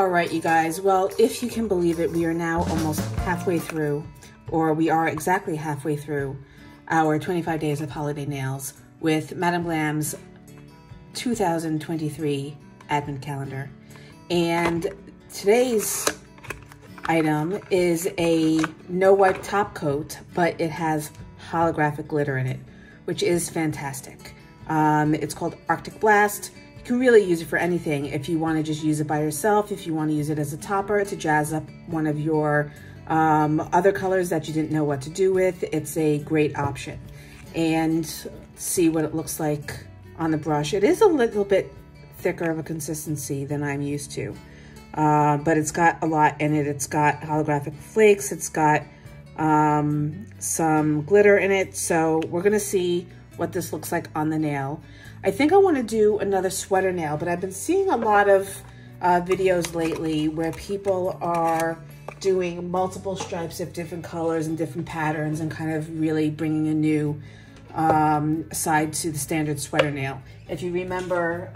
All right, you guys. Well, if you can believe it, we are now almost halfway through, or we are exactly halfway through our 25 days of holiday nails with Madame Glam's 2023 advent calendar. And today's item is a no wipe top coat, but it has holographic glitter in it, which is fantastic. It's called Arctic Blast. You can really use it for anything. If you want to just use it by yourself, if you want to use it as a topper to jazz up one of your other colors that you didn't know what to do with, it's a great option. And see what it looks like on the brush. It is a little bit thicker of a consistency than I'm used to, but it's got a lot in it. It's got holographic flakes. It's got some glitter in it. So we're gonna see what this looks like on the nail. I think I want to do another sweater nail, but I've been seeing a lot of videos lately where people are doing multiple stripes of different colors and different patterns and kind of really bringing a new side to the standard sweater nail. If you remember,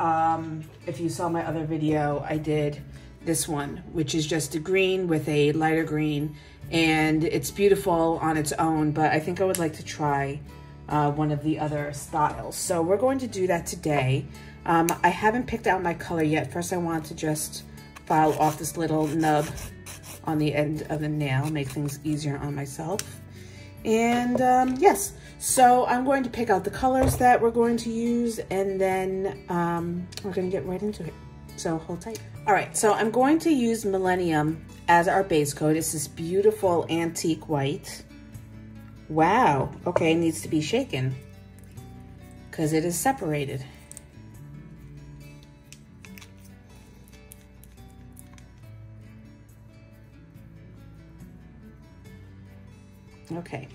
if you saw my other video, I did this one, which is just a green with a lighter green, and it's beautiful on its own, but I think I would like to try one of the other styles. So we're going to do that today. I haven't picked out my color yet. First, I want to just file off this little nub on the end of the nail, make things easier on myself. And yes, so I'm going to pick out the colors that we're going to use, and then we're going to get right into it. So hold tight. All right, so I'm going to use Millennium as our base coat. It's this beautiful antique white. Wow, okay, it needs to be shaken because it is separated. Okay.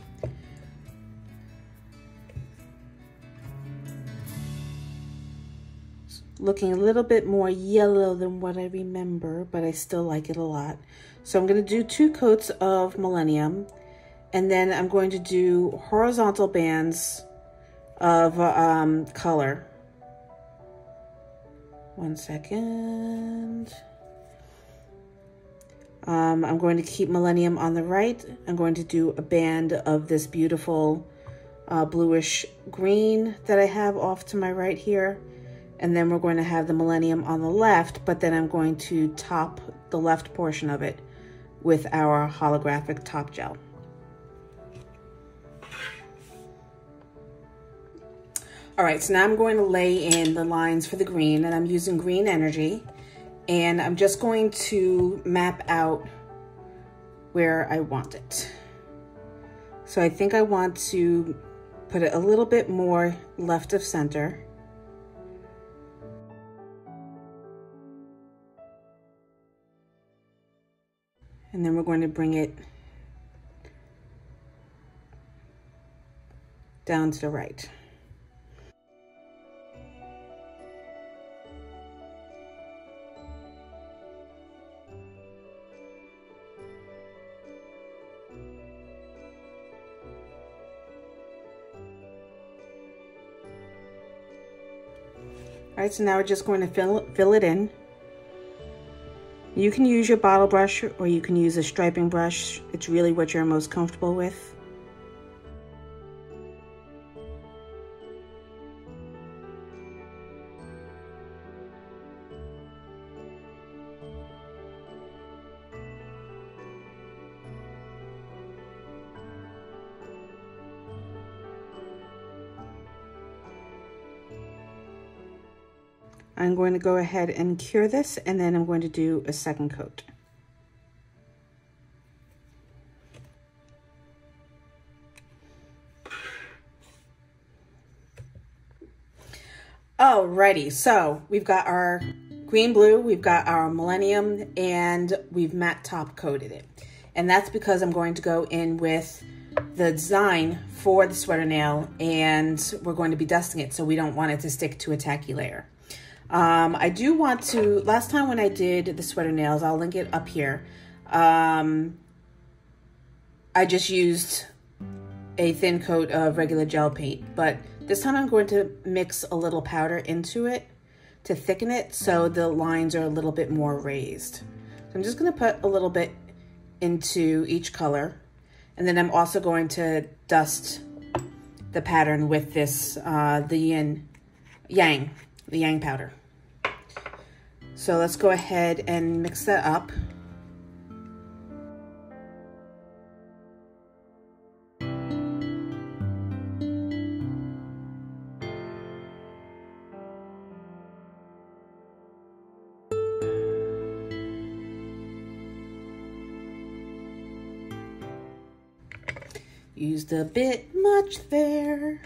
Looking a little bit more yellow than what I remember, but I still like it a lot. So I'm going to do 2 coats of Millennium, and then I'm going to do horizontal bands of color. One second. I'm going to keep Millennium on the right. I'm going to do a band of this beautiful bluish green that I have off to my right here. And then we're going to have the Millennium on the left, but then I'm going to top the left portion of it with our holographic top gel. All right, so now I'm going to lay in the lines for the green, and I'm using Green Energy. And I'm just going to map out where I want it. So I think I want to put it a little bit more left of center. And then we're going to bring it down to the right. All right, so now we're just going to fill it in. You can use your bottle brush or you can use a striping brush. It's really what you're most comfortable with. I'm going to go ahead and cure this, and then I'm going to do a second coat. Alrighty, so we've got our green blue, we've got our Millennium, and we've matte top coated it. And that's because I'm going to go in with the design for the sweater nail, and we're going to be dusting it, so we don't want it to stick to a tacky layer. I do want to, last time when I did the sweater nails, I'll link it up here. I just used a thin coat of regular gel paint, but this time I'm going to mix a little powder into it to thicken it so the lines are a little bit more raised. I'm just gonna put a little bit into each color. And then I'm also going to dust the pattern with this, the yang powder. So let's go ahead and mix that up. Used a bit much there.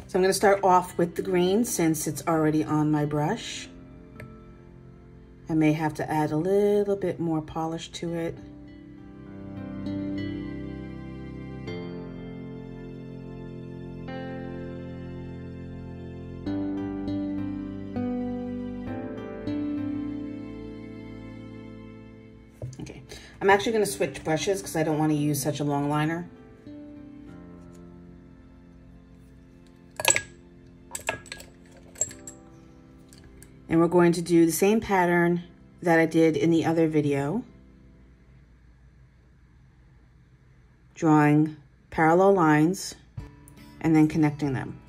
So I'm going to start off with the green since it's already on my brush. I may have to add a little bit more polish to it. Okay, I'm actually going to switch brushes because I don't want to use such a long liner. And we're going to do the same pattern that I did in the other video, drawing parallel lines and then connecting them.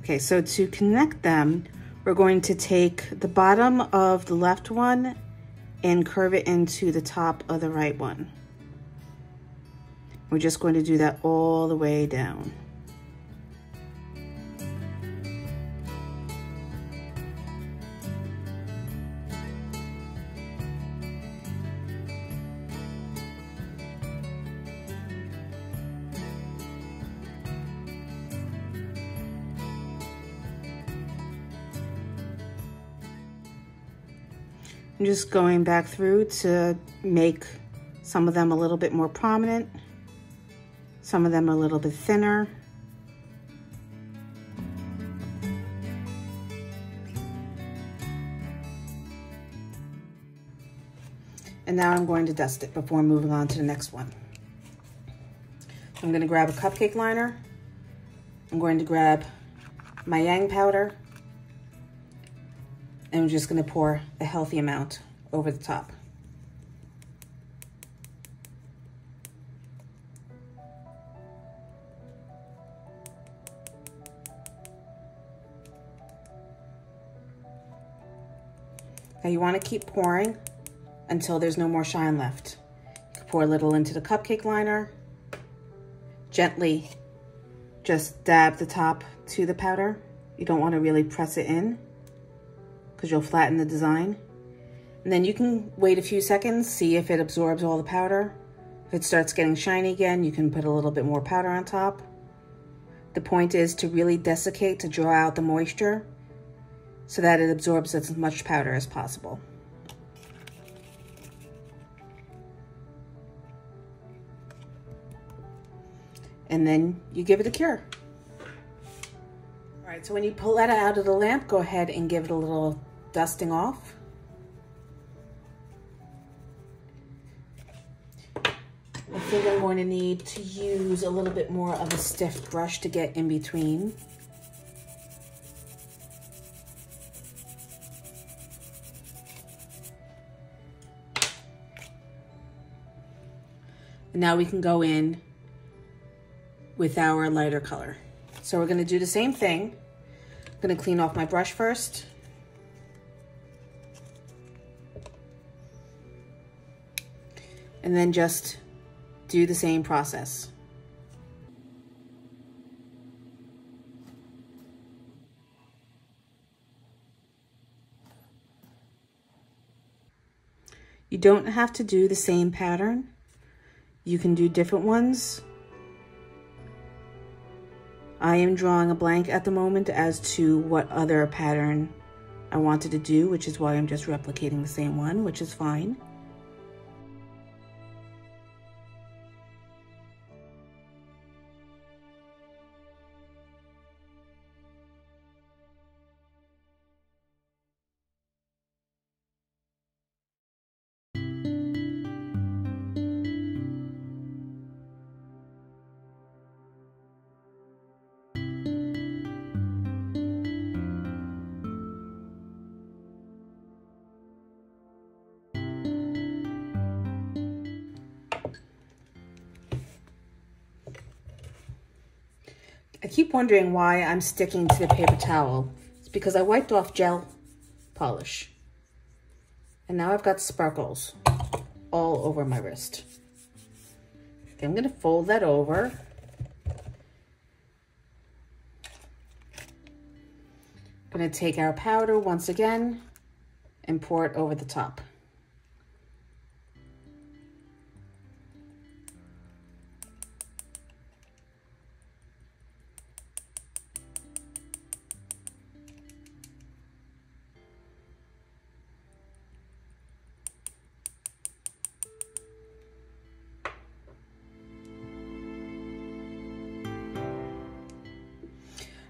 Okay, so to connect them, we're going to take the bottom of the left one and curve it into the top of the right one. We're just going to do that all the way down. I'm just going back through to make some of them a little bit more prominent, some of them a little bit thinner. And now I'm going to dust it before moving on to the next one. I'm going to grab a cupcake liner. I'm going to grab my yang powder. And I'm just going to pour a healthy amount over the top. Now you want to keep pouring until there's no more shine left. You can pour a little into the cupcake liner. Gently just dab the top to the powder. You don't want to really press it in, because you'll flatten the design. And then you can wait a few seconds, see if it absorbs all the powder. If it starts getting shiny again, you can put a little bit more powder on top. The point is to really desiccate to draw out the moisture so that it absorbs as much powder as possible. And then you give it a cure. All right, so when you pull that out of the lamp, go ahead and give it a little dusting off. I think I'm going to need to use a little bit more of a stiff brush to get in between. And now we can go in with our lighter color. So we're gonna do the same thing. I'm gonna clean off my brush first. And then just do the same process. You don't have to do the same pattern. You can do different ones. I am drawing a blank at the moment as to what other pattern I wanted to do, which is why I'm just replicating the same one, which is fine. I keep wondering why I'm sticking to the paper towel. It's because I wiped off gel polish. And now I've got sparkles all over my wrist. Okay, I'm gonna fold that over. I'm gonna take our powder once again and pour it over the top.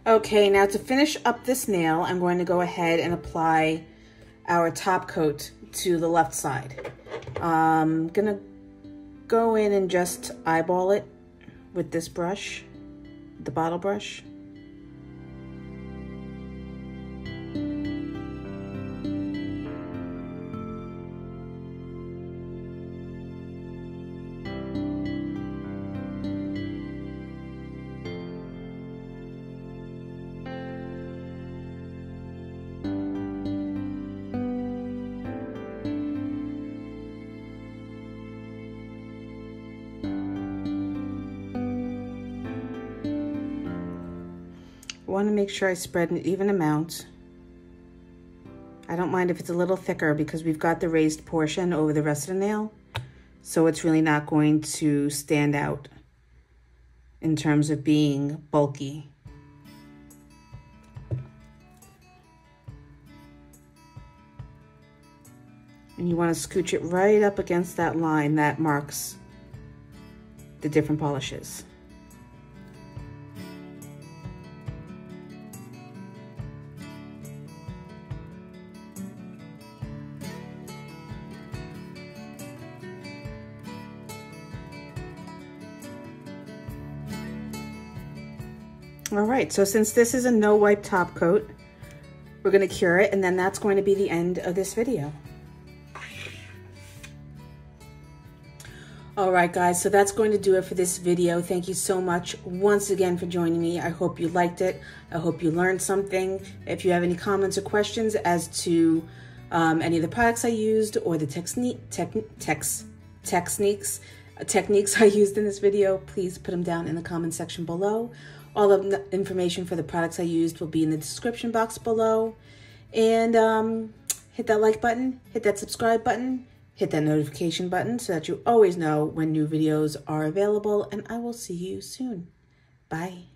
Okay, now to finish up this nail, I'm going to go ahead and apply our top coat to the left side. I'm gonna go in and just eyeball it with this brush, the bottle brush. I want to make sure I spread an even amount. I don't mind if it's a little thicker because we've got the raised portion over the rest of the nail, so it's really not going to stand out in terms of being bulky. And you want to scooch it right up against that line that marks the different polishes. All right, so since this is a no wipe top coat, we're gonna cure it, and then that's going to be the end of this video. All right, guys, so that's going to do it for this video. Thank you so much once again for joining me. I hope you liked it. I hope you learned something. If you have any comments or questions as to any of the products I used or the techniques I used in this video, please put them down in the comment section below. All of the information for the products I used will be in the description box below. And hit that like button, hit that subscribe button, hit that notification button so that you always know when new videos are available. And I will see you soon. Bye.